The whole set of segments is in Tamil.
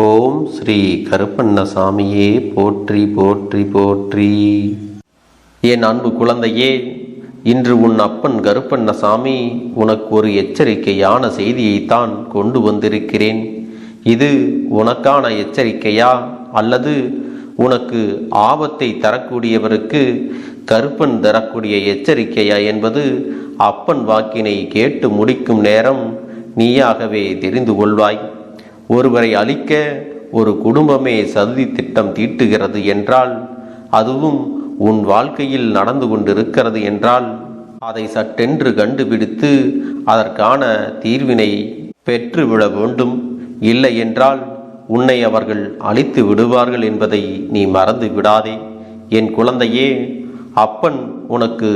ஓம் ஸ்ரீ கருப்பண்ணசாமியே போற்றி போற்றி போற்றி. என் அன்பு குழந்தையே, இன்று உன் அப்பன் கருப்பண்ணசாமி உனக்கு ஒரு எச்சரிக்கையான செய்தியைத்தான் கொண்டு வந்திருக்கிறேன். இது உனக்கான எச்சரிக்கையா அல்லது உனக்கு ஆபத்தை தரக்கூடியவருக்கு கருப்பன் தரக்கூடிய எச்சரிக்கையா என்பது அப்பன் வாக்கினை கேட்டு முடிக்கும் நேரம் நீயாகவே தெரிந்து கொள்வாய். ஒருவரை அழிக்க ஒரு குடும்பமே சதி திட்டம் தீட்டுகிறது என்றால், அதுவும் உன் வாழ்க்கையில் நடந்து கொண்டிருக்கிறது என்றால், அதை சட்டென்று கண்டுபிடித்து அதற்கான தீர்வினை பெற்றுவிட வேண்டும். இல்லை என்றால் உன்னை அவர்கள் அழித்து விடுவார்கள் என்பதை நீ மறந்து விடாதே. என் குழந்தையே, அப்பன் உனக்கு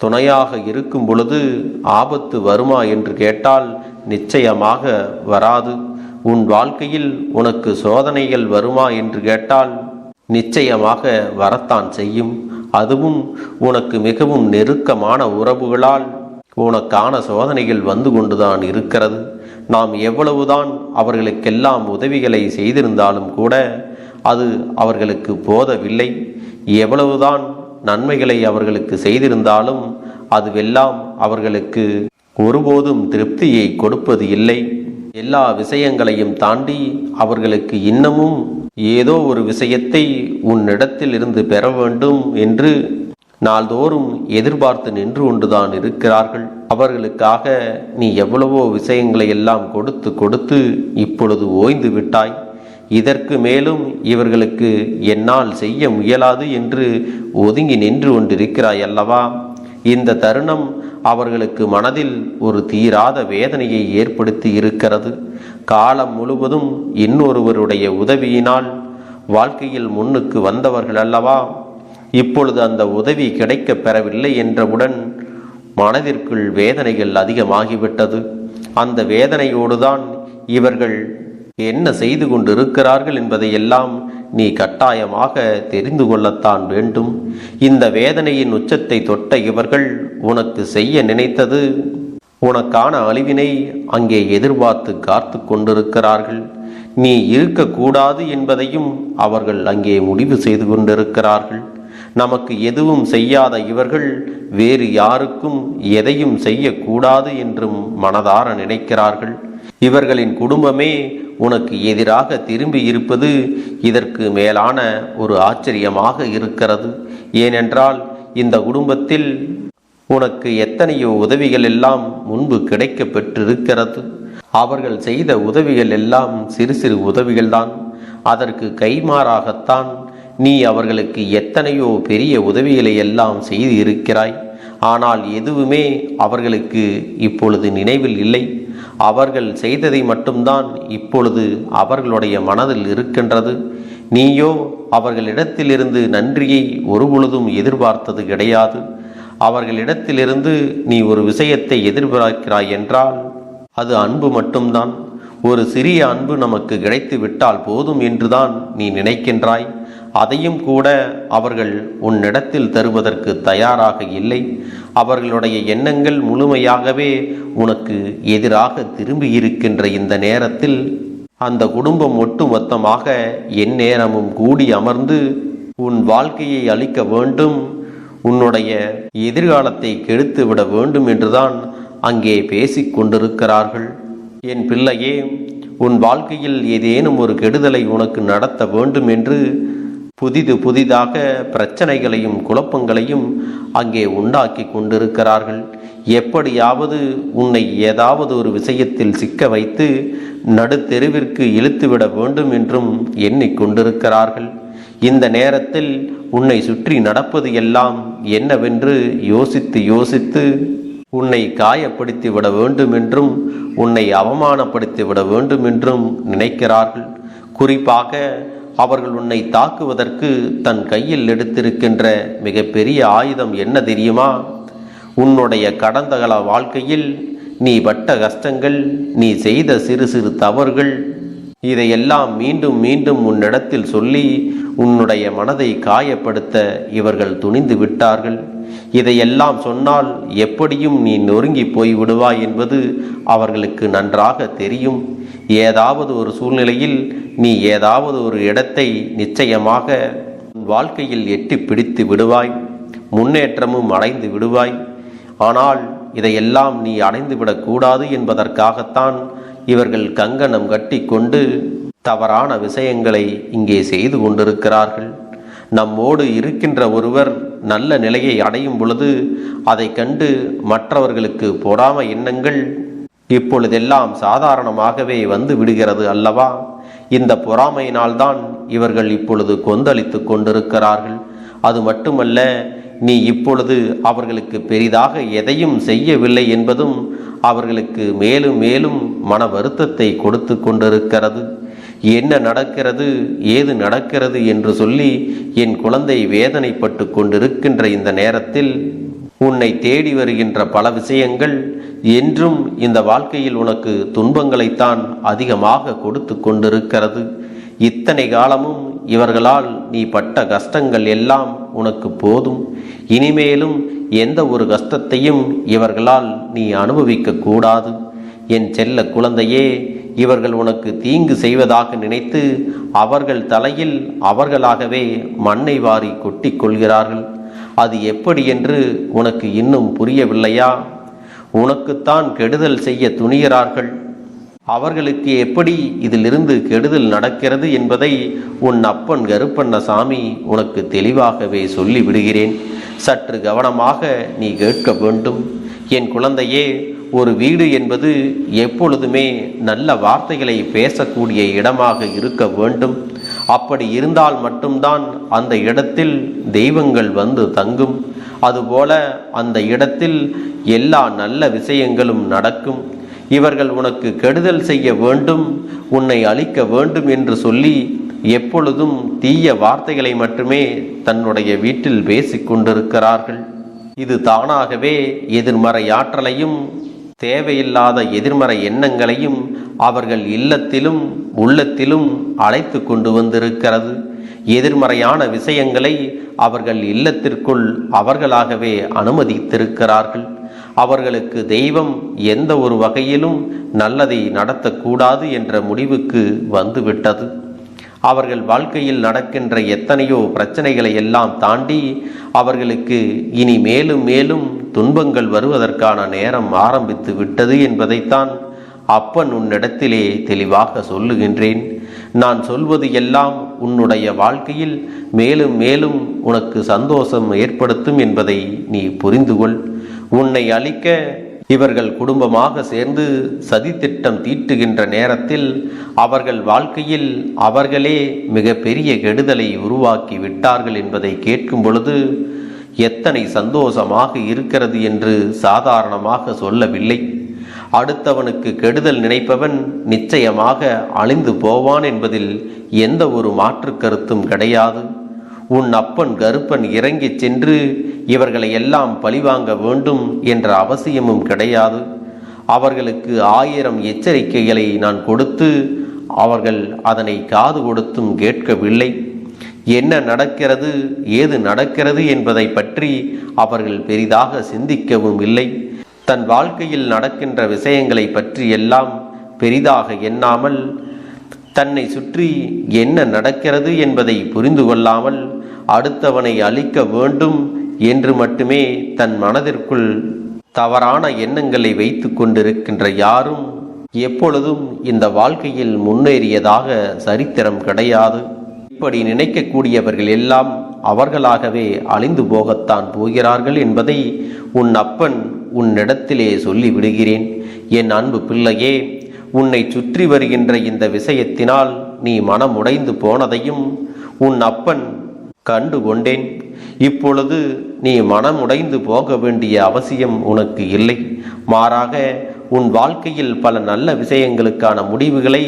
துணையாக இருக்கும் பொழுது ஆபத்து வருமா என்று கேட்டால் நிச்சயமாக வராது. உன் வாழ்க்கையில் உனக்கு சோதனைகள் வருமா என்று கேட்டால் நிச்சயமாக வரத்தான் செய்யும். அதுவும் உனக்கு மிகவும் நெருக்கமான உறவுகளால் உனக்கான சோதனைகள் வந்து கொண்டுதான் இருக்கிறது. நாம் எவ்வளவுதான் அவர்களுக்கெல்லாம் உதவிகளை செய்திருந்தாலும் கூட அது அவர்களுக்கு போதவில்லை. எவ்வளவுதான் நன்மைகளை அவர்களுக்கு செய்திருந்தாலும் அதுவெல்லாம் அவர்களுக்கு ஒருபோதும் திருப்தியை கொடுப்பது இல்லை. எல்லா விஷயங்களையும் தாண்டி அவர்களுக்கு இன்னமும் ஏதோ ஒரு விஷயத்தை உன்னிடத்தில் இருந்து பெற வேண்டும் என்று நாள்தோறும் எதிர்பார்த்து நின்று கொண்டுதான் இருக்கிறார்கள். அவர்களுக்காக நீ எவ்வளவோ விஷயங்களை எல்லாம் கொடுத்து கொடுத்து இப்பொழுது ஓய்ந்து விட்டாய். இதற்கு மேலும் இவர்களுக்கு என்னால் செய்ய முயலாது என்று ஒதுங்கி நின்று கொண்டிருக்கிறாய் அல்லவா? இந்த தருணம் அவர்களுக்கு மனதில் ஒரு தீராத வேதனையை ஏற்படுத்தி இருக்கிறது. காலம் முழுவதும் இன்னொருவருடைய உதவியினால் வாழ்க்கையில் முன்னுக்கு வந்தவர்கள் அல்லவா? இப்பொழுது அந்த உதவி கிடைக்க பெறவில்லை என்றவுடன் மனதிற்குள் வேதனைகள் அதிகமாகிவிட்டது. அந்த வேதனையோடுதான் இவர்கள் என்ன செய்து கொண்டிருக்கிறார்கள் என்பதையெல்லாம் நீ கட்டாயமாக தெரிந்து கொள்ளத்தான் வேண்டும். இந்த வேதனையின் உச்சத்தை தொட்ட இவர்கள் உனக்கு செய்ய நினைத்தது உனக்கான அழிவினை அங்கே எதிர்பார்த்து காத்து கொண்டிருக்கிறார்கள். நீ இருக்கக்கூடாது என்பதையும் அவர்கள் அங்கே முடிவு செய்து கொண்டிருக்கிறார்கள். நமக்கு எதுவும் செய்யாத இவர்கள் வேறு யாருக்கும் எதையும் செய்யக்கூடாது என்றும் மனதார நினைக்கிறார்கள். இவர்களின் குடும்பமே உனக்கு எதிராக திரும்பி இருப்பது இதற்கு மேலான ஒரு ஆச்சரியமாக இருக்கிறது. ஏனென்றால் இந்த குடும்பத்தில் உனக்கு எத்தனையோ உதவிகள் எல்லாம் முன்பு கிடைக்க பெற்றிருக்கிறது. அவர்கள் செய்த உதவிகள் எல்லாம் சிறு சிறு உதவிகள்தான். அதற்கு கைமாறாகத்தான் நீ அவர்களுக்கு எத்தனையோ பெரிய உதவிகளை எல்லாம் செய்து இருக்கிறாய். ஆனால் எதுவுமே அவர்களுக்கு இப்பொழுது நினைவில் இல்லை. அவர்கள் செய்ததை மட்டும்தான் இப்பொழுது அவர்களுடைய மனதில் இருக்கின்றது. நீயோ அவர்களிடத்திலிருந்து நன்றியை ஒருபொழுதும் எதிர்பார்த்தது கிடையாது. அவர்களிடத்திலிருந்து நீ ஒரு விஷயத்தை எதிர்பார்க்கிறாய் என்றால் அது அன்பு மட்டும்தான். ஒரு சிறிய அன்பு நமக்கு கிடைத்து விட்டால் போதும் என்றுதான் நீ நினைக்கின்றாய். அதையும் கூட அவர்கள் உன்னிடத்தில் தருவதற்கு தயாராக இல்லை. அவர்களுடைய எண்ணங்கள் முழுமையாகவே உனக்கு எதிராக திரும்பி இருக்கின்ற இந்த நேரத்தில் அந்த குடும்பம் ஒட்டுமொத்தமாக எந்நேரமும் கூடி அமர்ந்து உன் வாழ்க்கையை அழிக்க வேண்டும், உன்னுடைய எதிர்காலத்தை கெடுத்து விட வேண்டும் என்றுதான் அங்கே பேசிக் கொண்டிருக்கிறார்கள். என் பிள்ளையே, உன் வாழ்க்கையில் ஏதேனும் ஒரு கெடுதலை உனக்கு நடத்த வேண்டும் என்று புதிதாக பிரச்சனைகளையும் குழப்பங்களையும் அங்கே உண்டாக்கி கொண்டிருக்கிறார்கள். எப்படியாவது உன்னை ஏதாவது ஒரு விஷயத்தில் சிக்க வைத்து நடுத்தெருவிற்கு இழுத்துவிட வேண்டும் என்றும் எண்ணிக்கொண்டிருக்கிறார்கள். இந்த நேரத்தில் உன்னை சுற்றி நடப்பது எல்லாம் என்னவென்று யோசித்து யோசித்து உன்னை காயப்படுத்தி விட வேண்டும் என்றும் உன்னை அவமானப்படுத்தி விட வேண்டும் என்றும் நினைக்கிறார்கள். குறிப்பாக அவர்கள் உன்னை தாக்குவதற்கு தன் கையில் எடுத்திருக்கின்ற மிகப்பெரிய ஆயுதம் என்ன தெரியுமா? உன்னுடைய கடந்த கால வாழ்க்கையில் நீ பட்ட கஷ்டங்கள், நீ செய்த சிறு சிறு தவறுகள், இதையெல்லாம் மீண்டும் மீண்டும் உன்னிடத்தில் சொல்லி உன்னுடைய மனதை காயப்படுத்த இவர்கள் துணிந்து விட்டார்கள். இதையெல்லாம் சொன்னால் எப்படியும் நீ நொறுங்கி போய் விடுவாய் என்பது அவர்களுக்கு நன்றாக தெரியும். ஏதாவது ஒரு சூழ்நிலையில் நீ ஏதாவது ஒரு இடத்தை நிச்சயமாக வாழ்க்கையில் எட்டி பிடித்து விடுவாய், முன்னேற்றமும் அடைந்து விடுவாய். ஆனால் இதையெல்லாம் நீ அடைந்துவிடக்கூடாது என்பதற்காகத்தான் இவர்கள் கங்கணம் கட்டி கொண்டு தவறான விஷயங்களை இங்கே செய்து கொண்டிருக்கிறார்கள். நம்மோடு இருக்கின்ற ஒருவர் நல்ல நிலையை அடையும் பொழுது அதை கண்டு மற்றவர்களுக்கு பொறாமை எண்ணங்கள் இப்பொழுதெல்லாம் சாதாரணமாகவே வந்து விடுகிறது அல்லவா? இந்த பொறாமையினால்தான் இவர்கள் இப்பொழுது கொந்தளித்து கொண்டிருக்கிறார்கள். அது மட்டுமல்ல, நீ இப்பொழுது அவர்களுக்கு பெரிதாக எதையும் செய்யவில்லை என்பதும் அவர்களுக்கு மேலும் மேலும் மன வருத்தத்தை கொடுத்து கொண்டிருக்கிறது. என்ன நடக்கிறது, ஏது நடக்கிறது என்று சொல்லி என் குழந்தை வேதனைப்பட்டு கொண்டிருக்கின்ற இந்த நேரத்தில் உன்னை தேடி வருகின்ற பல விஷயங்கள் என்றும் இந்த வாழ்க்கையில் உனக்கு துன்பங்களைத்தான் அதிகமாக கொடுத்து கொண்டிருக்கிறது. இத்தனை காலமும் இவர்களால் நீ பட்ட கஷ்டங்கள் எல்லாம் உனக்கு போதும். இனிமேலும் எந்த ஒரு கஷ்டத்தையும் இவர்களால் நீ அனுபவிக்க கூடாது. என் செல்ல குழந்தையே, இவர்கள் உனக்கு தீங்கு செய்வதாக நினைத்து அவர்கள் தலையில் அவர்களாகவே மண்ணை வாரி கொட்டி கொள்கிறார்கள். அது எப்படி என்று உனக்கு இன்னும் புரியவில்லையா? உனக்குத்தான் கெடுதல் செய்ய துணிகிறார்கள். அவர்களுக்கு எப்படி இதிலிருந்து கெடுதல் நடக்கிறது என்பதை உன் அப்பன் கருப்பண்ணசாமி உனக்கு தெளிவாகவே சொல்லி விடுகிறேன். சற்று கவனமாக நீ கேட்க வேண்டும். என் குழந்தையே, ஒரு வீடு என்பது எப்பொழுதுமே நல்ல வார்த்தைகளை பேசக்கூடிய இடமாக இருக்க வேண்டும். அப்படி இருந்தால் மட்டும்தான் அந்த இடத்தில் தெய்வங்கள் வந்து தங்கும். அதுபோல அந்த இடத்தில் எல்லா நல்ல விஷயங்களும் நடக்கும். இவர்கள் உனக்கு கெடுதல் செய்ய வேண்டும், உன்னை அழிக்க வேண்டும் என்று சொல்லி எப்பொழுதும் தீய வார்த்தைகளை மட்டுமே தன்னுடைய வீட்டில் பேசிக் கொண்டிருக்கிறார்கள். இது தானாகவே எதிர்மறை ஆற்றலையும் தேவையில்லாத எதிர்மறை எண்ணங்களையும் அவர்கள் இல்லத்திலும் உள்ளத்திலும் அழைத்து கொண்டு வந்திருக்கிறது. எதிர்மறையான விஷயங்களை அவர்கள் இல்லத்திற்குள் அவர்களாகவே அனுமதித்திருக்கிறார்கள். அவர்களுக்கு தெய்வம் எந்த ஒரு வகையிலும் நல்லதை நடத்தக்கூடாது என்ற முடிவுக்கு வந்துவிட்டது. அவர்கள் வாழ்க்கையில் நடக்கின்ற எத்தனையோ பிரச்சனைகளை எல்லாம் தாண்டி அவர்களுக்கு இனி மேலும் மேலும் துன்பங்கள் வருவதற்கான நேரம் ஆரம்பித்து விட்டது என்பதைத்தான் அப்பன் உன்னிடத்திலே தெளிவாக சொல்லுகின்றேன். நான் சொல்வது எல்லாம் உன்னுடைய வாழ்க்கையில் மேலும் மேலும் உனக்கு சந்தோஷம் ஏற்படுத்தும் என்பதை நீ புரிந்துகொள். உன்னை அழிக்க இவர்கள் குடும்பமாக சேர்ந்து சதித்திட்டம் தீட்டுகின்ற நேரத்தில் அவர்கள் வாழ்க்கையில் அவர்களே மிக பெரிய கெடுதலை உருவாக்கி விட்டார்கள் என்பதை கேட்கும் பொழுது எத்தனை சந்தோஷமாக இருக்கிறது என்று சாதாரணமாக சொல்லவில்லை. அடுத்தவனுக்கு கெடுதல் நினைப்பவன் நிச்சயமாக அழிந்து போவான் என்பதில் எந்த ஒரு மாற்று கருத்தும் கிடையாது. உன் அப்பன் கருப்பன் இறங்கி சென்று இவர்களை எல்லாம் பழிவாங்க வேண்டும் என்ற அவசியமும் கிடையாது. அவர்களுக்கு 1000 எச்சரிக்கைகளை நான் கொடுத்து அவர்கள் அதனை காது கொடுத்தும் கேட்கவில்லை. என்ன நடக்கிறது, ஏது நடக்கிறது என்பதை பற்றி அவர்கள் பெரிதாக சிந்திக்கவும் இல்லை. தன் வாழ்க்கையில் நடக்கின்ற விஷயங்களை பற்றி எல்லாம் பெரிதாக எண்ணாமல், தன்னை சுற்றி என்ன நடக்கிறது என்பதை புரிந்து கொள்ளாமல் அடுத்தவனை அழிக்க வேண்டும் என்று மட்டுமே தன் மனதிற்குள் தவறான எண்ணங்களை வைத்து கொண்டிருக்கின்ற யாரும் எப்பொழுதும் இந்த வாழ்க்கையில் முன்னேறியதாக சரித்திரம் கிடையாது. இப்படி நினைக்கக்கூடியவர்கள் எல்லாம் அவர்களாகவே அழிந்து போகத்தான் போகிறார்கள் என்பதை உன் அப்பன் உன்னிடத்திலே சொல்லி விடுகிறேன். என் அன்பு பிள்ளையே, உன்னை சுற்றி வருகின்ற இந்த விஷயத்தினால் நீ மனமுடைந்து போனதையும் உன் அப்பன் கண்டு கொண்டேன். இப்பொழுது நீ மனமுடைந்து போக வேண்டிய அவசியம் உனக்கு இல்லை. மாறாக உன் வாழ்க்கையில் பல நல்ல விஷயங்களுக்கான முடிவுகளை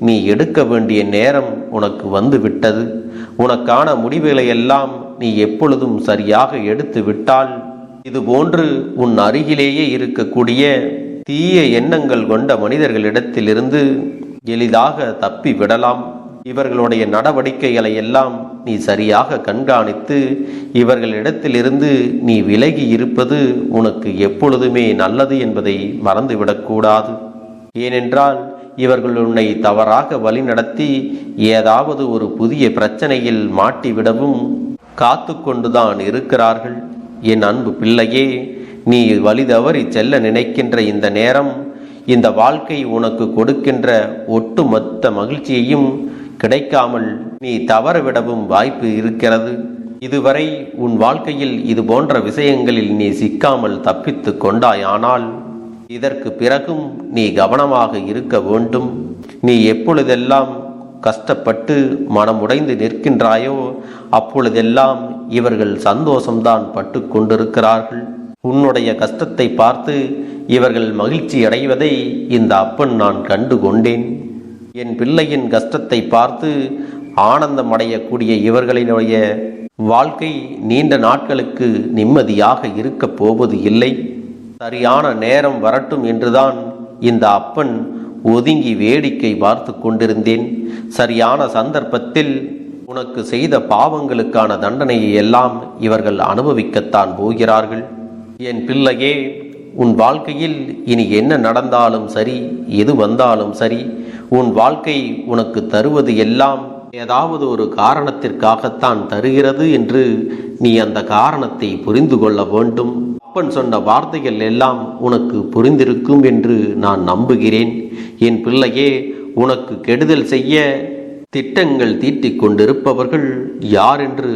நீ எடுக்க வேண்டிய நேரம் உனக்கு வந்து விட்டது. உனக்கான முடிவுகளை எல்லாம் நீ எப்பொழுதும் சரியாக எடுத்து விட்டால் இதுபோன்று உன் அருகிலேயே இருக்கக்கூடிய தீய எண்ணங்கள் கொண்ட மனிதர்களிடத்திலிருந்து எளிதாக தப்பி விடலாம். இவர்களுடைய நடவடிக்கைகளை எல்லாம் நீ சரியாக கண்காணித்து இவர்களிடத்திலிருந்து நீ விலகி இருப்பது உனக்கு எப்பொழுதுமே நல்லது என்பதை மறந்துவிடக்கூடாது. ஏனென்றால் இவர்கள் உன்னை தவறாக வழிநடத்தி ஏதாவது ஒரு புதிய பிரச்சனையில் மாட்டிவிடவும் காத்து கொண்டுதான் இருக்கிறார்கள். என் அன்பு பிள்ளையே, நீ வழி தவறி செல்ல நினைக்கின்ற இந்த நேரம் இந்த வாழ்க்கை உனக்கு கொடுக்கின்ற ஒட்டுமொத்த மகிழ்ச்சியையும் கிடைக்காமல் நீ தவறவிடவும் வாய்ப்பு இருக்கிறது. இதுவரை உன் வாழ்க்கையில் இது போன்ற விஷயங்களில் நீ சிக்காமல் தப்பித்து கொண்டாயானால் இதற்கு பிறகும் நீ கவனமாக இருக்க வேண்டும். நீ எப்பொழுதெல்லாம் கஷ்டப்பட்டு மனமுடைந்து நிற்கின்றாயோ அப்பொழுதெல்லாம் இவர்கள் சந்தோஷம்தான் பட்டு கொண்டிருக்கிறார்கள். உன்னுடைய கஷ்டத்தை பார்த்து இவர்கள் மகிழ்ச்சி அடைவதை இந்த அப்பன் நான் கண்டு கொண்டேன். என் பிள்ளையின் கஷ்டத்தை பார்த்து ஆனந்தம் அடையக்கூடிய இவர்களினுடைய வாழ்க்கை நீண்ட நாட்களுக்கு நிம்மதியாக இருக்கப் போவது இல்லை. சரியான நேரம் வரட்டும் என்றுதான் இந்த அப்பன் ஒதுங்கி வேடிக்கை பார்த்து கொண்டிருந்தேன். சரியான சந்தர்ப்பத்தில் உனக்கு செய்த பாவங்களுக்கான தண்டனையை எல்லாம் இவர்கள் அனுபவிக்கத்தான் போகிறார்கள். என் பிள்ளையே, உன் வாழ்க்கையில் இனி என்ன நடந்தாலும் சரி, எது வந்தாலும் சரி, உன் வாழ்க்கை உனக்கு தருவது எல்லாம் ஏதாவது ஒரு காரணத்திற்காகத்தான் தருகிறது என்று நீ அந்த காரணத்தை புரிந்து கொள்ள வேண்டும். அப்பன் சொன்ன வார்த்தைகள் எல்லாம் உனக்கு புரிந்திருக்கும் என்று நான் நம்புகிறேன். என் பிள்ளையே, உனக்கு கெடுதல் செய்ய திட்டங்கள் தீட்டிக் கொண்டிருப்பவர்கள் யார் என்று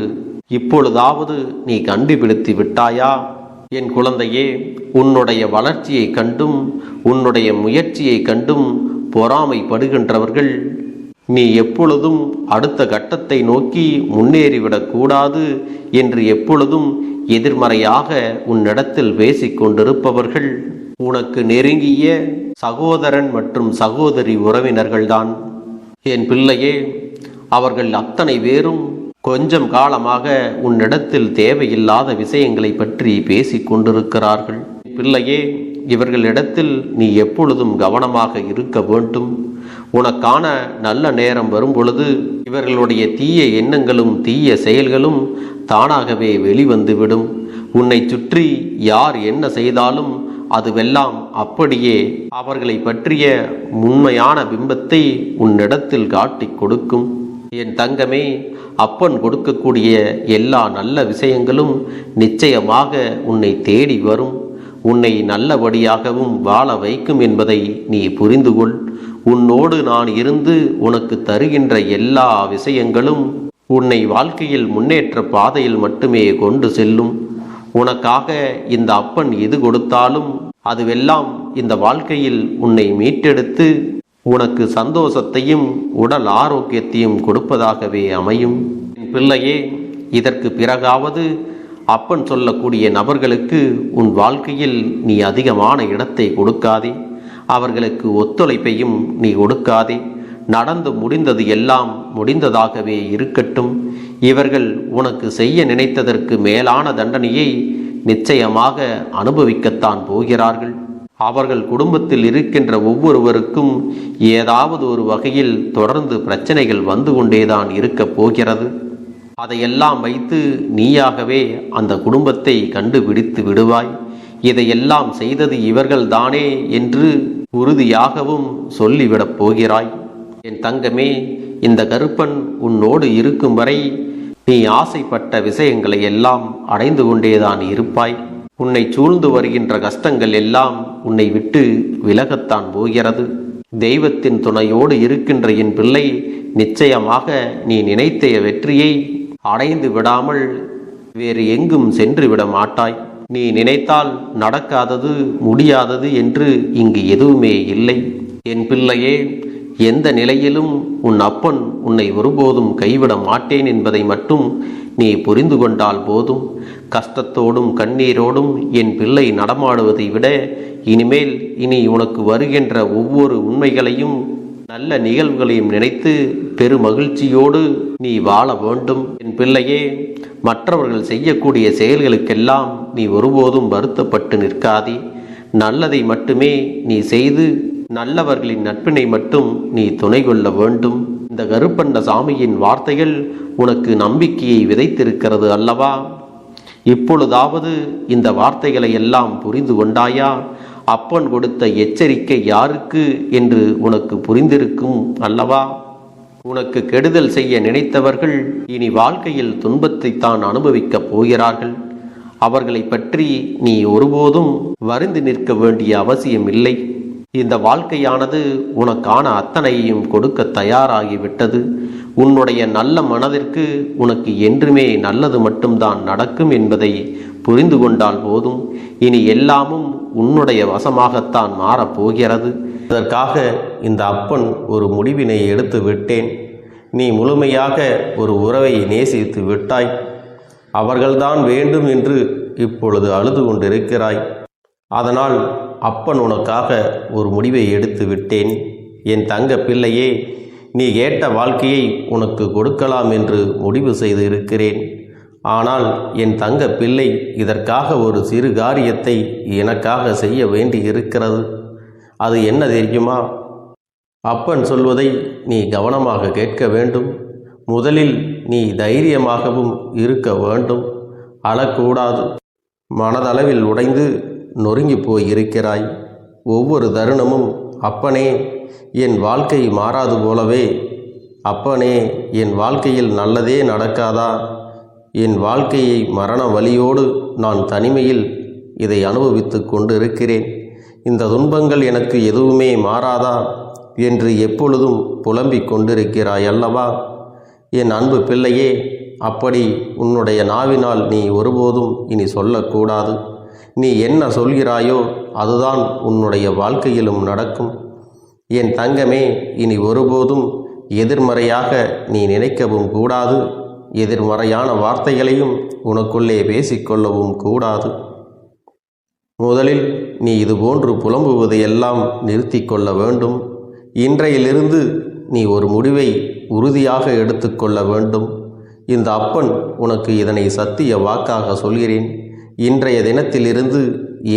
இப்பொழுதாவது நீ கண்டுபிடித்து விட்டாயா? என் குழந்தையே, உன்னுடைய வளர்ச்சியை கண்டும் உன்னுடைய முயற்சியை கண்டும் பொறாமைப்படுகின்றவர்கள் நீ எப்பொழுதும் அடுத்த கட்டத்தை நோக்கி முன்னேறிவிடக்கூடாது என்று எப்பொழுதும் எதிர்மறையாக உன்னிடத்தில் பேசிக் கொண்டிருப்பவர்கள் உனக்கு நெருங்கிய சகோதரன் மற்றும் சகோதரி உறவினர்கள்தான். என் பிள்ளையே, அவர்கள் அத்தனை பேரும் கொஞ்சம் காலமாக உன்னிடத்தில் தேவையில்லாத விஷயங்களை பற்றி பேசிக் கொண்டிருக்கிறார்கள். பிள்ளையே, இவர்களிடத்தில் நீ எப்பொழுதும் கவனமாக இருக்க வேண்டும். உனக்கான நல்ல நேரம் வரும் பொழுது இவர்களுடைய தீய எண்ணங்களும் தீய செயல்களும் தானாகவே வெளிவந்துவிடும். உன்னை சுற்றி யார் என்ன செய்தாலும் அதுவெல்லாம் அப்படியே அவர்களை பற்றிய உண்மையான பிம்பத்தை உன்னிடத்தில் காட்டிக் கொடுக்கும். என் தங்கமே, அப்பன் கொடுக்கக்கூடிய எல்லா நல்ல விஷயங்களும் நிச்சயமாக உன்னை தேடி வரும். உன்னை நல்லபடியாகவும் வாழ வைக்கும் என்பதை நீ புரிந்து கொள். உன்னோடு நான் இருந்து உனக்கு தருகின்ற எல்லா விஷயங்களும் உன்னை வாழ்க்கையில் முன்னேற்ற பாதையில் மட்டுமே கொண்டு செல்லும். உனக்காக இந்த அப்பன் எது கொடுத்தாலும் அதுவெல்லாம் இந்த வாழ்க்கையில் உன்னை மீட்டெடுத்து உனக்கு சந்தோஷத்தையும் உடல் ஆரோக்கியத்தையும் கொடுப்பதாகவே அமையும். என் பிள்ளையே, இதற்கு பிறகாவது அப்பன் சொல்லக்கூடிய நபர்களுக்கு உன் வாழ்க்கையில் நீ அதிகமான இடத்தை கொடுக்காதே. அவர்களுக்கு ஒத்துழைப்பையும் நீ கொடுக்காதே. நடந்து முடிந்தது எல்லாம் முடிந்ததாகவே இருக்கட்டும். இவர்கள் உனக்கு செய்ய நினைத்ததற்கு மேலான தண்டனையை நிச்சயமாக அனுபவிக்கத்தான் போகிறார்கள். அவர்கள் குடும்பத்தில் இருக்கின்ற ஒவ்வொருவருக்கும் ஏதாவது ஒரு வகையில் தொடர்ந்து பிரச்சனைகள் வந்து கொண்டேதான் இருக்கப் போகிறது. அதையெல்லாம் வைத்து நீயாகவே அந்த குடும்பத்தை கண்டுபிடித்து விடுவாய். இதையெல்லாம் செய்தது இவர்கள்தானே என்று உறுதியாகவும் சொல்லிவிடப் போகிறாய். என் தங்கமே, இந்த கருப்பன் உன்னோடு இருக்கும் வரை நீ ஆசைப்பட்ட விஷயங்களை எல்லாம் அடைந்து கொண்டேதான் இருப்பாய். உன்னை சூழ்ந்து வருகின்ற கஷ்டங்கள் எல்லாம் உன்னை விட்டு விலகத்தான் போகிறது. தெய்வத்தின் துணையோடு இருக்கின்ற என் பிள்ளை, நிச்சயமாக நீ நினைத்த வெற்றியை அடைந்து விடாமல் வேறு எங்கும் சென்று விட மாட்டாய். நீ நினைத்தால் நடக்காதது முடியாதது என்று இங்கு எதுவுமே இல்லை. என் பிள்ளையே, எந்த நிலையிலும் உன் அப்பன் உன்னை ஒருபோதும் கைவிட மாட்டேன் என்பதை மட்டும் நீ புரிந்து கொண்டால் போதும். கஷ்டத்தோடும் கண்ணீரோடும் என் பிள்ளை நடமாடுவதை விட இனி உனக்கு வருகின்ற ஒவ்வொரு உண்மைகளையும் நல்ல நிகழ்வுகளையும் நினைத்து பெருமகிழ்ச்சியோடு நீ வாழ வேண்டும். என் பிள்ளையே, மற்றவர்கள் செய்யக்கூடிய செயல்களுக்கெல்லாம் நீ ஒருபோதும் வருத்தப்பட்டு நிற்காதே. நல்லதை மட்டுமே நீ செய்து நல்லவர்களின் நட்பினை மட்டும் நீ துணை கொள்ள வேண்டும். இந்த கருப்பண்ண சாமியின் வார்த்தைகள் உனக்கு நம்பிக்கையை விதைத்திருக்கிறது அல்லவா? இப்பொழுதாவது இந்த வார்த்தைகளை எல்லாம் புரிந்து கொண்டாயா? அப்பன் கொடுத்த எச்சரிக்கை யாருக்கு என்று உனக்கு புரிந்திருக்கும் அல்லவா? உனக்கு கெடுதல் செய்ய நினைத்தவர்கள் இனி வாழ்க்கையில் துன்பத்தைத்தான் அனுபவிக்கப் போகிறார்கள். அவர்களை பற்றி நீ ஒருபோதும் வருந்தி நிற்க வேண்டிய அவசியம் இல்லை. இந்த வாழ்க்கையானது உனக்கான அத்தனையையும் கொடுக்க தயாராகிவிட்டது. உன்னுடைய நல்ல மனதிற்கு உனக்கு என்றுமே நல்லது மட்டும்தான் நடக்கும் என்பதை புரிந்து கொண்டால் போதும். இனி எல்லாமும் உன்னுடைய வசமாகத்தான் மாறப்போகிறது. இதற்காக இந்த அப்பன் ஒரு முடிவினை எடுத்து விட்டேன். நீ முழுமையாக ஒரு உறவை நேசித்து விட்டாய். அவர்கள்தான் வேண்டும் என்று இப்பொழுது அழுது கொண்டிருக்கிறாய். அதனால் அப்பன் உனக்காக ஒரு முடிவை எடுத்து விட்டேன். என் தங்க பிள்ளையே, நீ கேட்ட வாழ்க்கையை உனக்கு கொடுக்கலாம் என்று முடிவு செய்து இருக்கிறேன். ஆனால் என் தங்க பிள்ளை, இதற்காக ஒரு சிறு காரியத்தை எனக்காக செய்ய வேண்டி இருக்கிறது. அது என்ன தெரியுமா? அப்பன் சொல்வதை நீ கவனமாக கேட்க வேண்டும். முதலில் நீ தைரியமாகவும் இருக்க வேண்டும். அழக்கூடாது. மனதளவில் உடைந்து நொறுங்கி போய் இருக்கிறாய். ஒவ்வொரு தருணமும் அப்பனே, என் வாழ்க்கை மாறாது போலவே, அப்பனே, என் வாழ்க்கையில் நல்லதே நடக்காதா? என் வாழ்க்கையை மரண வலியோடு நான் தனிமையில் இதை அனுபவித்து கொண்டு இருக்கிறேன். இந்த துன்பங்கள் எனக்கு எதுவுமே மாறாதா என்று எப்பொழுதும் புலம்பிக் கொண்டிருக்கிறாய் அல்லவா? என் அன்பு பிள்ளையே, அப்படி உன்னுடைய நாவினால் நீ ஒருபோதும் இனி சொல்லக்கூடாது. நீ என்ன சொல்கிறாயோ அதுதான் உன்னுடைய வாழ்க்கையிலும் நடக்கும். என் தங்கமே, இனி ஒருபோதும் எதிர்மறையாக நீ நினைக்கவும் கூடாது. எதிர்மறையான வார்த்தைகளையும் உனக்குள்ளே பேசிக்கொள்ளவும் கூடாது. முதலில் நீ இதுபோன்று புலம்புவதையெல்லாம் நிறுத்தி கொள்ள வேண்டும். இன்றையிலிருந்து நீ ஒரு முடிவை உறுதியாக எடுத்துக்கொள்ள வேண்டும். இந்த அப்பன் உனக்கு இதனை சத்திய வாக்காக சொல்கிறேன். இன்றைய தினத்திலிருந்து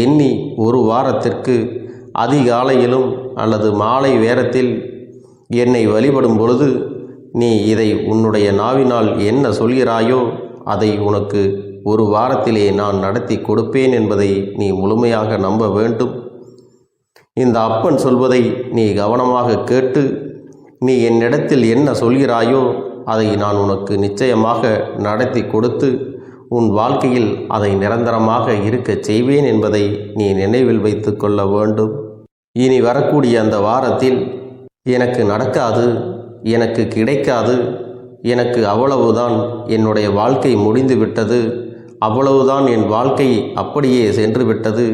எண்ணி ஒரு வாரத்திற்கு அதிகாலையிலும் அல்லது மாலை நேரத்தில் என்னை வழிபடும் பொழுது நீ இதை உன்னுடைய நாவினால் என்ன சொல்கிறாயோ அதை உனக்கு ஒரு வாரத்திலே நான் நடத்தி கொடுப்பேன் என்பதை நீ முழுமையாக நம்ப வேண்டும். இந்த அப்பன் சொல்வதை நீ கவனமாக கேட்டு நீ என்னிடத்தில் என்ன சொல்கிறாயோ அதை நான் உனக்கு நிச்சயமாக நடத்தி கொடுத்து உன் வாழ்க்கையில் அதை நிரந்தரமாக இருக்கச் செய்வேன் என்பதை நீ நினைவில் வைத்து கொள்ள வேண்டும். இனி வரக்கூடிய அந்த வாரத்தில் எனக்கு நடக்காது, எனக்கு கிடைக்காது, எனக்கு அவ்வளவுதான், என்னுடைய வாழ்க்கை முடிந்து விட்டது, அவ்வளவுதான், என் வாழ்க்கை அப்படியே சென்று விட்டது,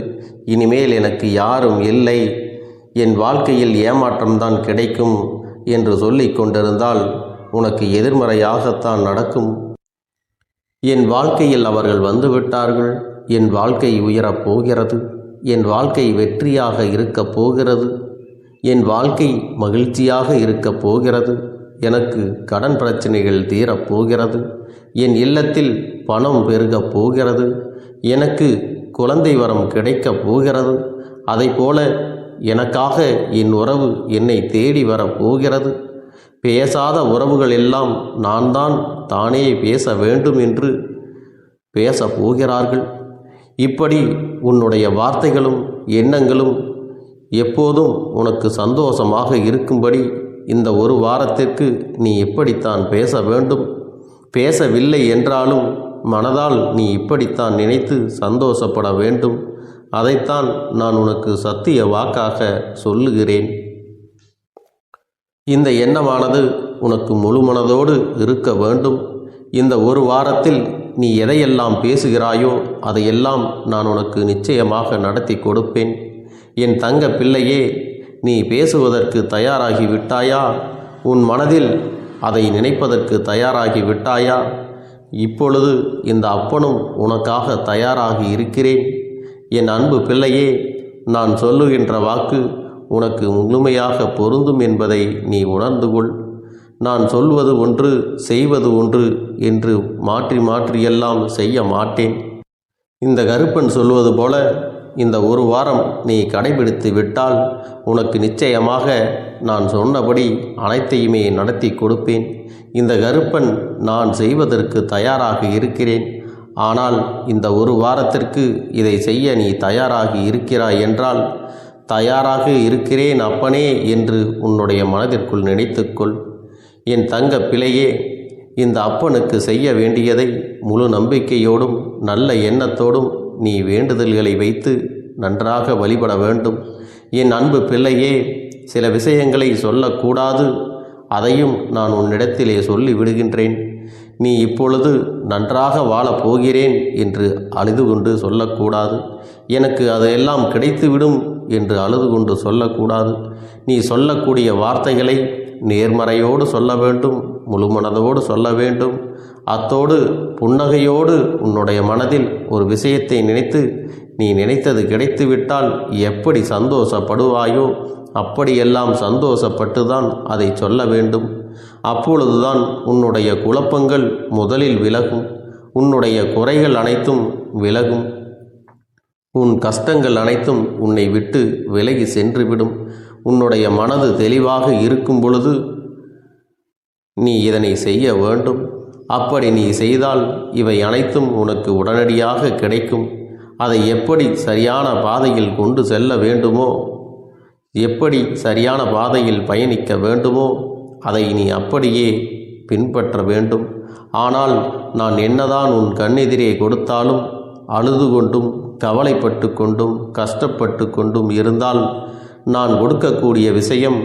இனிமேல் எனக்கு யாரும் இல்லை, என் வாழ்க்கையில் ஏமாற்றம்தான் கிடைக்கும் என்று சொல்லிக் கொண்டிருந்தால் உனக்கு எதிர்மறையாகத்தான் நடக்கும். என் வாழ்க்கையில் அவர்கள் வந்துவிட்டார்கள். என் வாழ்க்கை உயரப் போகிறது. என் வாழ்க்கை வெற்றியாக இருக்கப் போகிறது. என் வாழ்க்கை மகிழ்ச்சியாக இருக்கப் போகிறது. எனக்கு கடன் பிரச்சனைகள் தீரப்போகிறது. என் இல்லத்தில் பணம் பெருகப் போகிறது. எனக்கு குழந்தை வரம் கிடைக்கப் போகிறது. அதைப்போல எனக்காக என் உறவு என்னை தேடி வரப்போகிறது. பேசாத உறவுகள் எல்லாம் நான் தான் தானே பேச வேண்டும் என்று பேசப் போகிறார்கள். இப்படி உன்னுடைய வார்த்தைகளும் எண்ணங்களும் எப்போதும் உனக்கு சந்தோஷமாக இருக்கும்படி இந்த ஒரு வாரத்திற்கு நீ இப்படித்தான் பேச வேண்டும். பேசவில்லை என்றாலும் மனதால் நீ இப்படித்தான் நினைத்து சந்தோஷப்பட வேண்டும். அதைத்தான் நான் உனக்கு சத்திய வாக்காக சொல்லுகிறேன். இந்த எண்ணமானது உனக்கு முழு மனதோடு இருக்க வேண்டும். இந்த ஒரு வாரத்தில் நீ எதையெல்லாம் பேசுகிறாயோ அதையெல்லாம் நான் உனக்கு நிச்சயமாக நடத்தி கொடுப்பேன். என் தங்க பிள்ளையே, நீ பேசுவதற்கு தயாராகி விட்டாயா? உன் மனதில் அதை நினைப்பதற்கு தயாராகி விட்டாயா? இப்பொழுது இந்த அப்பனும் உனக்காக தயாராகி இருக்கிறேன். என் அன்பு பிள்ளையே, நான் சொல்லுகின்ற வாக்கு உனக்கு முழுமையாக பொருந்தும் என்பதை நீ உணர்ந்து கொள். நான் சொல்வது ஒன்று செய்வது ஒன்று என்று மாற்றி மாற்றியெல்லாம் செய்ய மாட்டேன். இந்த கருப்பன் சொல்வது போல இந்த ஒரு வாரம் நீ கடைபிடித்து விட்டால் உனக்கு நிச்சயமாக நான் சொன்னபடி அனைத்தையுமே நடத்தி கொடுப்பேன். இந்த கருப்பன் நான் செய்வதற்கு தயாராக இருக்கிறேன். ஆனால் இந்த ஒரு வாரத்திற்கு இதை செய்ய நீ தயாராக இருக்கிறாய் என்றால், தயாராக இருக்கிறேன் அப்பனே என்று உன்னுடைய மனதிற்குள் நினைத்துக்கொள். என் தங்க பிள்ளையே, இந்த அப்பனுக்கு செய்ய வேண்டியதை முழு நம்பிக்கையோடும் நல்ல எண்ணத்தோடும் நீ வேண்டுதல்களை வைத்து நன்றாக வழிபட வேண்டும். என் அன்பு பிள்ளையே, சில விஷயங்களை சொல்லக்கூடாது, அதையும் நான் உன்னிடத்திலே சொல்லி விடுகின்றேன். நீ இப்பொழுது நன்றாக வாழப் போகிறேன் என்று அழுது கொண்டு சொல்லக்கூடாது. எனக்கு அதையெல்லாம் கிடைத்துவிடும் என்று அழுது கொண்டு சொல்லக்கூடாது. நீ சொல்லக்கூடிய வார்த்தைகளை நேர்மறையோடு சொல்ல வேண்டும், முழு மனதோடு சொல்ல வேண்டும். அத்தோடு புன்னகையோடு உன்னுடைய மனதில் ஒரு விஷயத்தை நினைத்து, நீ நினைத்தது கிடைத்துவிட்டால் எப்படி சந்தோஷப்படுவாயோ அப்படியெல்லாம் சந்தோஷப்பட்டுதான் அதை சொல்ல வேண்டும். அப்பொழுதுதான் உன்னுடைய குழப்பங்கள் முதலில் விலகும், உன்னுடைய குறைகள் அனைத்தும் விலகும், உன் கஷ்டங்கள் அனைத்தும் உன்னை விட்டு விலகி சென்றுவிடும். உன்னுடைய மனது தெளிவாக இருக்கும் பொழுது நீ இதனை செய்ய வேண்டும். அப்படி நீ செய்தால் இவை அனைத்தும் உனக்கு உடனடியாக கிடைக்கும். அதை எப்படி சரியான பாதையில் கொண்டு செல்ல வேண்டுமோ, எப்படி சரியான பாதையில் பயணிக்க வேண்டுமோ அதை நீ அப்படியே பின்பற்ற வேண்டும். ஆனால் நான் என்னதான் உன் கண்ணெதிரே கொடுத்தாலும் அழுது கொண்டும் கவலைப்பட்டு கொண்டும் கஷ்டப்பட்டு கொண்டும் இருந்தால் நான் கொடுக்கக்கூடிய விஷயம்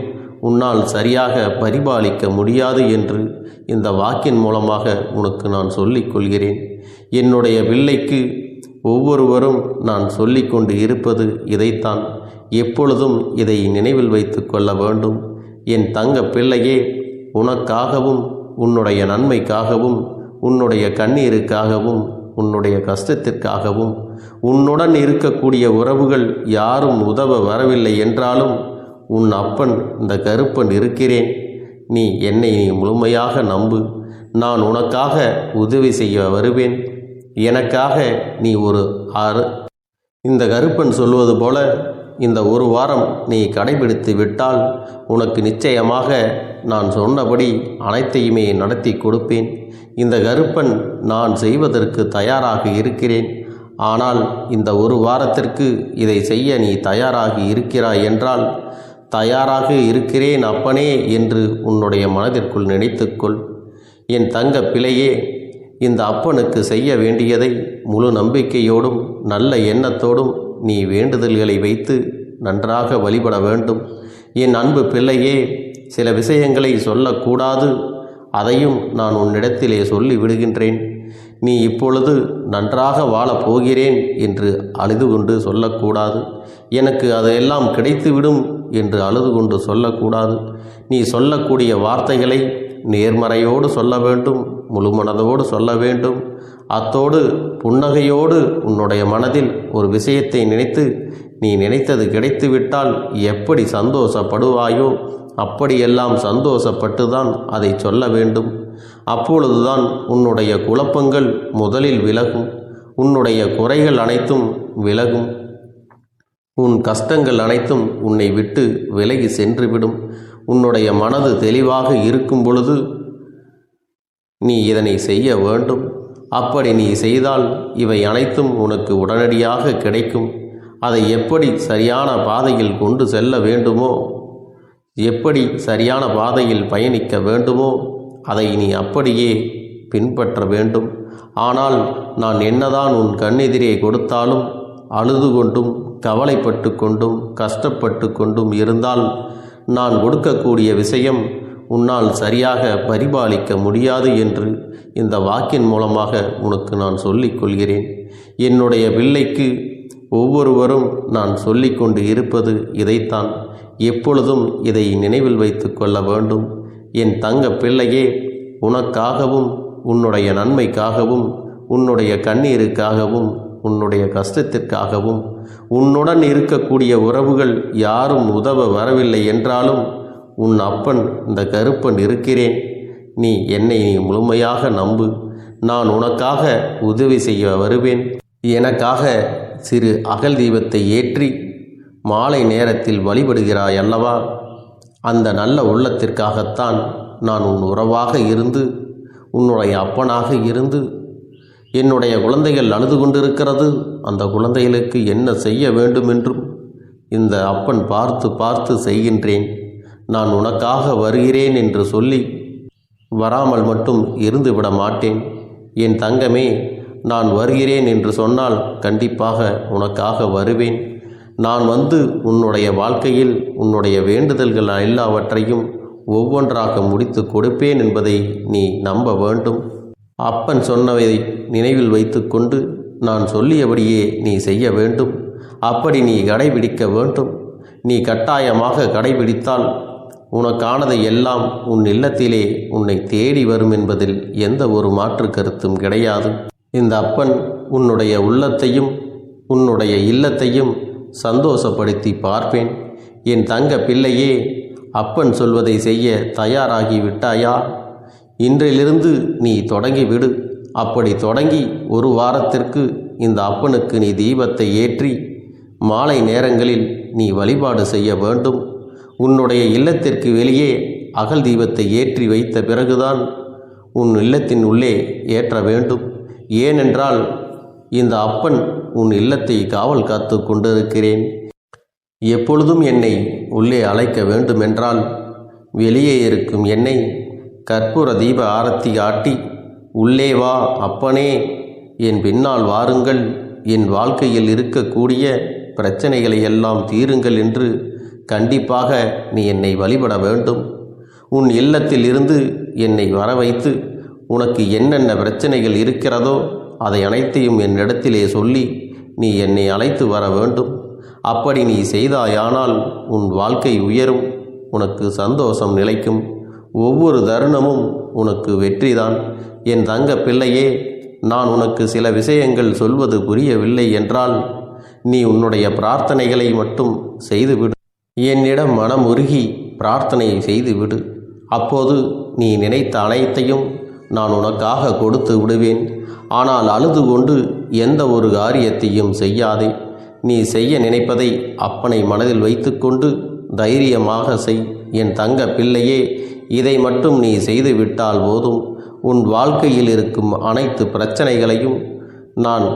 உன்னால் சரியாக பரிபாலிக்க முடியாது என்று இந்த வாக்கின் மூலமாக உனக்கு நான் சொல்லிக் கொள்கிறேன். என்னுடைய பிள்ளைக்கு ஒவ்வொருவரும் நான் சொல்லிக்கொண்டு இருப்பது இதைத்தான். எப்பொழுதும் இதை நினைவில் வைத்து கொள்ள வேண்டும். என் தங்க பிள்ளையே, உனக்காகவும் உன்னுடைய நன்மைக்காகவும் உன்னுடைய கண்ணீருக்காகவும் உன்னுடைய கஷ்டத்திற்காகவும் உன்னுடன் இருக்கக்கூடிய உறவுகள் யாரும் உதவ வரவில்லை என்றாலும் உன் அப்பன் இந்த கருப்பன் இருக்கிறேன். நீ என்னை முழுமையாக நம்பு. நான் உனக்காக உதவி செய்ய வருவேன். எனக்காக நீ ஒரு இந்த கருப்பன் சொல்வது போல இந்த ஒரு வாரம் நீ கடைபிடித்து விட்டால் உனக்கு நிச்சயமாக நான் சொன்னபடி அனைத்தையுமே நடத்தி கொடுப்பேன். இந்த கருப்பன் நான் செய்வதற்கு தயாராக இருக்கிறேன். ஆனால் இந்த ஒரு வாரத்திற்கு இதை செய்ய நீ தயாராக இருக்கிறாய் என்றால், தயாராக இருக்கிறேன் அப்பனே என்று உன்னுடைய மனதிற்குள் நினைத்துக்கொள். என் தங்க பிள்ளையே, இந்த அப்பனுக்கு செய்ய வேண்டியதை முழு நம்பிக்கையோடும் நல்ல எண்ணத்தோடும் நீ வேண்டுதல்களை வைத்து நன்றாக வழிபட வேண்டும். என் அன்பு பிள்ளையே, சில விஷயங்களை சொல்லக்கூடாது, அதையும் நான் உன்னிடத்திலே சொல்லி விடுகின்றேன். நீ இப்பொழுது நன்றாக வாழப் போகிறேன் என்று அழுது கொண்டு சொல்லக்கூடாது. எனக்கு அதையெல்லாம் கிடைத்துவிடும் என்று அழுது கொண்டு சொல்லக்கூடாது. நீ சொல்லக்கூடிய வார்த்தைகளை நேர்மறையோடு சொல்ல வேண்டும், முழு மனதோடு சொல்ல வேண்டும். அத்தோடு புன்னகையோடு உன்னுடைய மனதில் ஒரு விஷயத்தை நினைத்து, நீ நினைத்தது கிடைத்துவிட்டால் எப்படி சந்தோஷப்படுவாயோ அப்படியெல்லாம் சந்தோஷப்பட்டுதான் அதை சொல்ல வேண்டும். அப்பொழுதுதான் உன்னுடைய குழப்பங்கள் முதலில் விலகும், உன்னுடைய குறைகள் அனைத்தும் விலகும், உன் கஷ்டங்கள் அனைத்தும் உன்னை விட்டு விலகி சென்றுவிடும். உன்னுடைய மனது தெளிவாக இருக்கும் பொழுது நீ இதனை செய்ய வேண்டும். அப்படி நீ செய்தால் இவை அனைத்தும் உனக்கு உடனடியாக கிடைக்கும். அதை எப்படி சரியான பாதையில் கொண்டு செல்ல வேண்டுமோ, எப்படி சரியான பாதையில் பயணிக்க வேண்டுமோ அதை நீ அப்படியே பின்பற்ற வேண்டும். ஆனால் நான் என்னதான் உன் கண்ணெதிரே கொடுத்தாலும் அழுது கொண்டும் கவலைப்பட்டு கொண்டும் கஷ்டப்பட்டு கொண்டும் இருந்தால் நான் கொடுக்கக்கூடிய விஷயம் உன்னால் சரியாக பரிபாலிக்க முடியாது என்று இந்த வாக்கின் மூலமாக உனக்கு நான் சொல்லிக் கொள்கிறேன். என்னுடைய பிள்ளைக்கு ஒவ்வொருவரும் நான் சொல்லிக்கொண்டு இருப்பது இதைத்தான். எப்பொழுதும் இதை நினைவில் வைத்து கொள்ள வேண்டும். என் தங்க பிள்ளையே, உனக்காகவும் உன்னுடைய நன்மைக்காகவும் உன்னுடைய கண்ணீருக்காகவும் உன்னுடைய கஷ்டத்திற்காகவும் உன்னுடன் இருக்கக்கூடிய உறவுகள் யாரும் உதவ வரவில்லை என்றாலும் உன் அப்பன் இந்த கருப்பன் இருக்கிறேன். நீ என்னை முழுமையாக நம்பு. நான் உனக்காக உதவி செய்ய வருவேன். எனக்காக சிறு அகல் தீபத்தை ஏற்றி மாலை நேரத்தில் வழிபடுகிறாய் அல்லவா? அந்த நல்ல உள்ளத்திற்காகத்தான் நான் உன் உறவாக இருந்து, உன்னுடைய அப்பனாக இருந்து, என்னுடைய குழந்தைகள் அழுது கொண்டிருக்கிறது, அந்த குழந்தைகளுக்கு என்ன செய்ய வேண்டும் என்றும் இந்த அப்பன் பார்த்து பார்த்து செய்கின்றேன். நான் உனக்காக வருகிறேன் என்று சொல்லி வராமல் மட்டும் இருந்து விட மாட்டேன். என் தங்கமே, நான் வருகிறேன் என்று சொன்னால் கண்டிப்பாக உனக்காக வருவேன். நான் வந்து உன்னுடைய வாழ்க்கையில் உன்னுடைய வேண்டுதல்கள் எல்லாவற்றையும் ஒவ்வொன்றாக முடித்து கொடுப்பேன் என்பதை நீ நம்ப வேண்டும். அப்பன் சொன்னதை நினைவில் வைத்து கொண்டு நான் சொல்லியபடியே நீ செய்ய வேண்டும். அப்படி நீ கடைபிடிக்க வேண்டும். நீ கட்டாயமாக கடைபிடித்தால் உனக்கானதை எல்லாம் உன் இல்லத்திலே உன்னை தேடி வரும் என்பதில் எந்த ஒரு மாற்று கருத்தும் கிடையாது. இந்த அப்பன் உன்னுடைய உள்ளத்தையும் உன்னுடைய இல்லத்தையும் சந்தோஷப்படுத்தி பார்ப்பேன். என் தங்க பிள்ளையே, அப்பன் சொல்வதை செய்ய தயாராகி விட்டாயா? இன்றிலிருந்து நீ தொடங்கிவிடு. அப்படி தொடங்கி ஒரு வாரத்திற்கு இந்த அப்பனுக்கு நீ தீபத்தை ஏற்றி மாலை நேரங்களில் நீ வழிபாடு செய்ய வேண்டும். உன்னுடைய இல்லத்திற்கு வெளியே அகல் தீபத்தை ஏற்றி வைத்த பிறகுதான் உன் இல்லத்தின் உள்ளே ஏற்ற வேண்டும். ஏனென்றால் இந்த அப்பன் உன் இல்லத்தை காவல் காத்து கொண்டிருக்கிறேன். எப்பொழுதும் என்னை உள்ளே அழைக்க வேண்டுமென்றால் வெளியே இருக்கும் என்னை கற்பூர தீப ஆரத்தி காட்டி, உள்ளே வா அப்பனே, என் பின்னால் வாருங்கள், என் வாழ்க்கையில் இருக்கக்கூடிய பிரச்சனைகளை எல்லாம் தீருங்கள் என்று கண்டிப்பாக நீ என்னை வழிபட வேண்டும். உன் இல்லத்தில் இருந்து என்னை வர வைத்து உனக்கு என்னென்ன பிரச்சனைகள் இருக்கிறதோ அதை அனைத்தையும் என்னிடத்திலே சொல்லி நீ என்னை அழைத்து வர வேண்டும். அப்படி நீ செய்தாயானால் உன் வாழ்க்கை உயரும், உனக்கு சந்தோஷம் நிலைக்கும், ஒவ்வொரு தருணமும் உனக்கு வெற்றிதான். என் தங்க பிள்ளையே, நான் உனக்கு சில விஷயங்கள் சொல்வது புரியவில்லை என்றால் நீ உன்னுடைய பிரார்த்தனைகளை மட்டும் செய்துவிடு. என்னிடம் மனமுருகி பிரார்த்தனை செய்துவிடு. அப்போது நீ நினைத்த அனைத்தையும் நான் உனக்காக கொடுத்து விடுவேன். ஆனால் அழுது கொண்டு எந்த ஒரு காரியத்தையும் செய்யாதே. நீ செய்ய நினைப்பதை அப்பனை மனதில் வைத்துக்கொண்டு தைரியமாக செய். என் தங்க பிள்ளையே, இதை மட்டும் நீ செய்துவிட்டால் போதும். உன் வாழ்க்கையில் இருக்கும் அனைத்து பிரச்சனைகளையும் நான்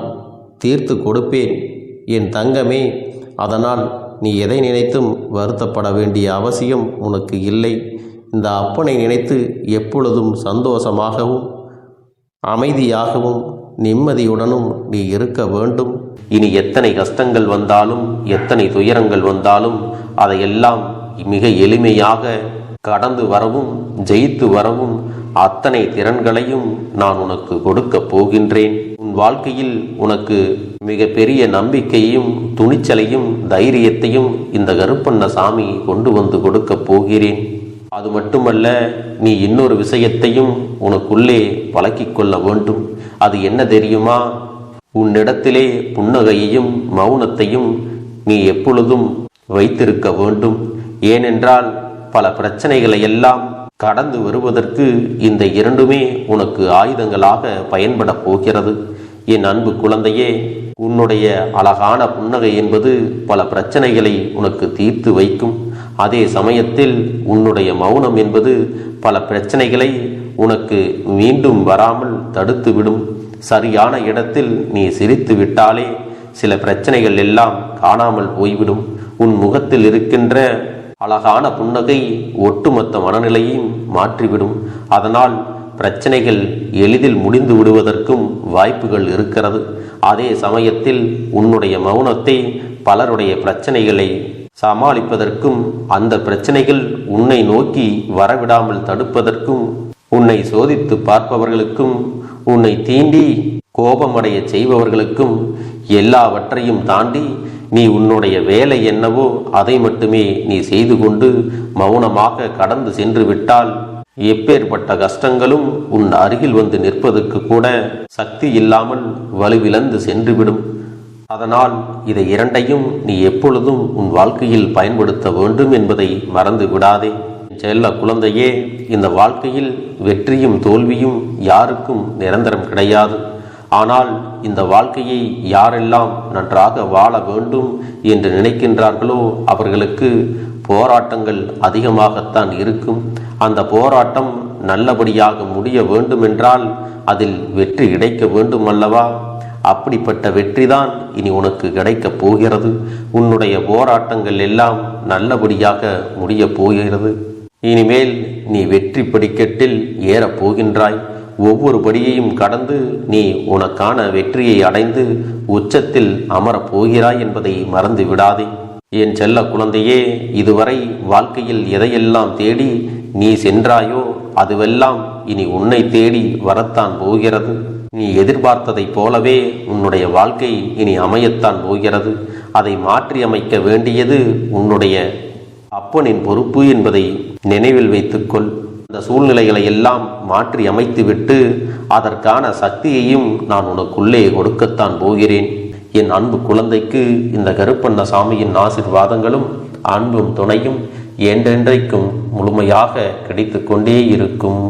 தீர்த்து கொடுப்பேன் என் தங்கமே. அதனால் நீ எதை நினைத்தும் வருத்தப்பட வேண்டிய அவசியம் உனக்கு இல்லை. இந்த அப்பனை நினைத்து எப்பொழுதும் சந்தோஷமாகவும் அமைதியாகவும் நிம்மதியுடனும் நீ இருக்க வேண்டும். இனி எத்தனை கஷ்டங்கள் வந்தாலும் எத்தனை துயரங்கள் வந்தாலும் அதையெல்லாம் மிக எளிமையாக கடந்து வரவும் ஜெயித்து வரவும் அத்தனை திறன்களையும் நான் உனக்கு கொடுக்க போகின்றேன். உன் வாழ்க்கையில் உனக்கு மிக பெரிய நம்பிக்கையையும் துணிச்சலையும் தைரியத்தையும் இந்த கருப்பண்ண சாமி கொண்டு வந்து கொடுக்க போகிறேன். அது மட்டுமல்ல, நீ இன்னொரு விஷயத்தையும் உனக்குள்ளே பழக்கிக் கொள்ள வேண்டும். அது என்ன தெரியுமா? உன்னிடத்திலே புன்னகையையும் மௌனத்தையும் நீ எப்பொழுதும் வைத்திருக்க வேண்டும். ஏனென்றால் பல பிரச்சனைகளை எல்லாம் கடந்து வருவதற்கு இந்த இரண்டுமே உனக்கு ஆயுதங்களாக பயன்பட போகிறது. என் அன்பு குழந்தையே, உன்னுடைய அழகான புன்னகை என்பது பல பிரச்சனைகளை உனக்கு தீர்த்து வைக்கும். அதே சமயத்தில் உன்னுடைய மௌனம் என்பது பல பிரச்சனைகளை உனக்கு மீண்டும் வராமல் தடுத்துவிடும். சரியான இடத்தில் நீ சிரித்து விட்டாலே சில பிரச்சனைகள் எல்லாம் காணாமல் போய்விடும். உன் முகத்தில் இருக்கின்ற அழகான புன்னகை ஒட்டுமொத்த மனநிலையும் மாற்றிவிடும். அதனால் பிரச்சனைகள் எளிதில் முடிந்து விடுவதற்கும் வாய்ப்புகள் இருக்கிறது. அதே சமயத்தில் உன்னுடைய மௌனத்தை பலருடைய பிரச்சனைகளை சமாளிப்பதற்கும் அந்த பிரச்சனைகள் உன்னை நோக்கி வரவிடாமல் தடுப்பதற்கும் உன்னை சோதித்து பார்ப்பவர்களுக்கும் உன்னை தீண்டி கோபமடைய செய்பவர்களுக்கும் எல்லாவற்றையும் தாண்டி நீ உன்னுடைய வேலை என்னவோ அதை மட்டுமே நீ செய்து கொண்டு மௌனமாக கடந்து சென்று விட்டால் எப்பேற்பட்ட கஷ்டங்களும் உன் அருகில் வந்து நிற்பதற்கு கூட சக்தி இல்லாமல் வலுவிழந்து சென்றுவிடும். அதனால் இதை இரண்டையும் நீ எப்பொழுதும் உன் வாழ்க்கையில் பயன்படுத்த வேண்டும் என்பதை மறந்து விடாதே. செல்ல குழந்தையே, இந்த வாழ்க்கையில் வெற்றியும் தோல்வியும் யாருக்கும் நிரந்தரம் கிடையாது. ஆனால் இந்த வாழ்க்கையை யாரெல்லாம் நன்றாக வாழ வேண்டும் என்று நினைக்கின்றார்களோ அவர்களுக்கு போராட்டங்கள் அதிகமாகத்தான் இருக்கும். அந்த போராட்டம் நல்லபடியாக முடிய வேண்டுமென்றால் அதில் வெற்றி கிடைக்க வேண்டும் அல்லவா? அப்படிப்பட்ட வெற்றிதான் இனி உனக்கு கிடைக்கப் போகிறது. உன்னுடைய போராட்டங்கள் எல்லாம் நல்லபடியாக முடியப் போகிறது. இனிமேல் நீ வெற்றி படிக்கட்டில் ஏறப் போகின்றாய். ஒவ்வொரு படியையும் கடந்து நீ உனக்கான வெற்றியை அடைந்து உச்சத்தில் அமரப் போகிறாய் என்பதை மறந்து விடாதே. என் செல்ல குழந்தையே, இதுவரை வாழ்க்கையில் எதையெல்லாம் தேடி நீ சென்றாயோ அதுவெல்லாம் இனி உன்னை தேடி வரத்தான் போகிறது. நீ எதிர்பார்த்ததைப் போலவே உன்னுடைய வாழ்க்கை இனி அமையத்தான் போகிறது. அதை மாற்றி அமைக்க வேண்டியது உன்னுடைய அப்பனின் பொறுப்பு என்பதை நினைவில் வைத்துக்கொள். அந்த சூழ்நிலைகளை எல்லாம் மாற்றி அமைத்துவிட்டு அதற்கான சக்தியையும் நான் உனக்குள்ளே கொடுக்கத்தான் போகிறேன். என் அன்பு குழந்தைக்கு இந்த கருப்பண்ணசாமியின் ஆசீர்வாதங்களும் அன்பும் துணையும் என்றென்றைக்கும் முழுமையாக கிடைத்து கொண்டே இருக்கும்.